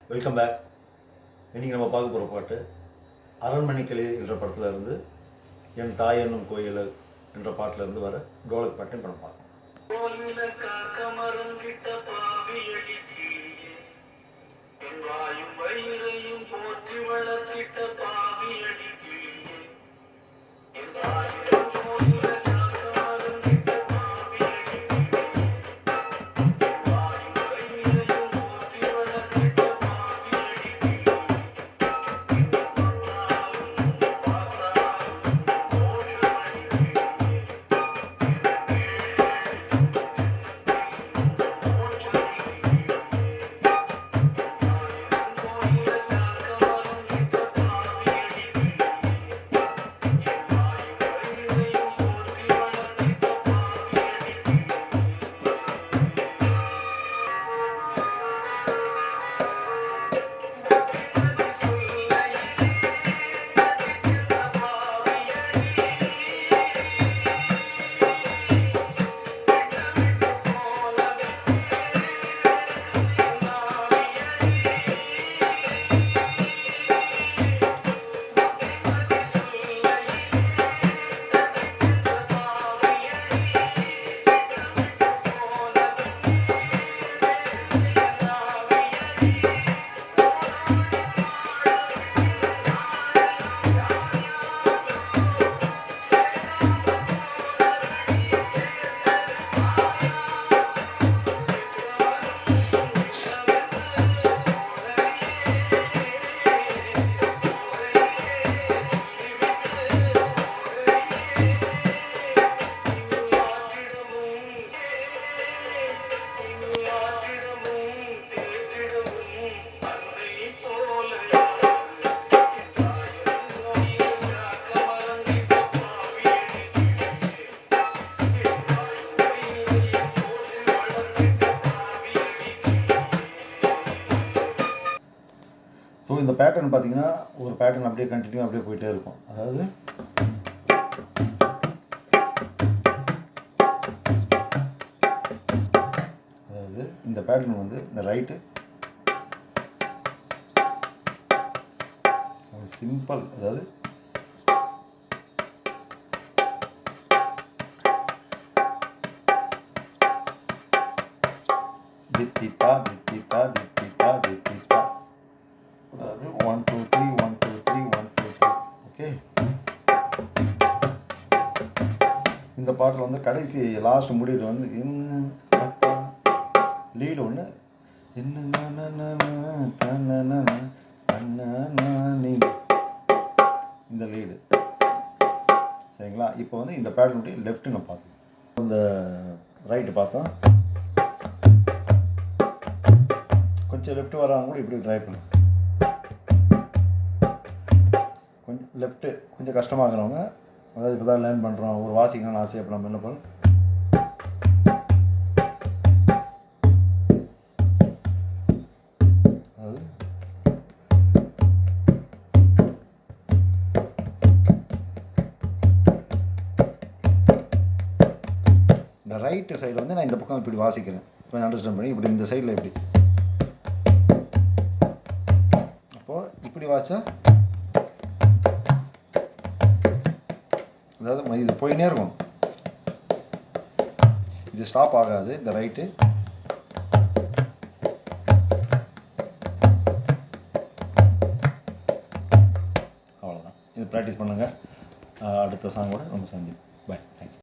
Welcome back. இன்றைக்கி நம்ம பார்க்க போகிற பாட்டு அரண்மனைக்கிளி என்ற படத்தில் இருந்து என் தாய் என்னும் கோயில் என்ற பாட்டில் இருந்து வர டோலக் பாட்டையும் படம் பார்க்கணும். ஸோ இந்த பேட்டர்ன் பார்த்தீங்கன்னா ஒரு பேட்டர்ன் அப்படியே கண்டினியூ அப்படியே போயிட்டே இருக்கும். அதாவது இந்த பேட்டர்ன் வந்து இந்த ரைட்டு சிம்பிள், அதாவது தித்திப்பா தித்திப்பா தித்திப்பா தித்திப்பா, அதாவது 1 2 3 1 2 3 1 2 3. ஓகே, இந்த பாட்டில் வந்து கடைசி லாஸ்ட் முடிவில் வந்து என்ன லீடு ஒன்று இந்த லீடு, சரிங்களா? இப்போ வந்து இந்த பேட்டர்னுடைய லெஃப்ட்டு நம்ம பார்த்தோம், இந்த ரைட்டு பார்த்தோம். கொஞ்சம் லெஃப்ட் வராங்க கூட இப்படி ட்ரை பண்ணு. கொஞ்சம் லெஃப்ட்டு கொஞ்சம் கஷ்டமாகறவங்க, அதாவது இப்போ தான் லேர்ன் பண்ணுறோம், ஒரு வாசிக்கணும்னு ஆசை, அப்போ நம்ம என்ன பண்ணோம், அதாவது இந்த ரைட்டு சைடில் வந்து நான் இந்த பக்கம் இப்படி வாசிக்கிறேன், கொஞ்சம் அண்டர்ஸ்டாண்ட் பண்ணி இப்படி இந்த சைடில் இப்படி, அப்போது இப்படி வாசிச்சா அதாவது இது போயினே இருக்கும், இது ஸ்டாப் ஆகாது. இந்த ரைட்டு அவ்வளோதான். இது ப்ராக்டிஸ் பண்ணுங்கள். அடுத்த சாங்கோட நம்ம சந்திப்போம். பாய்.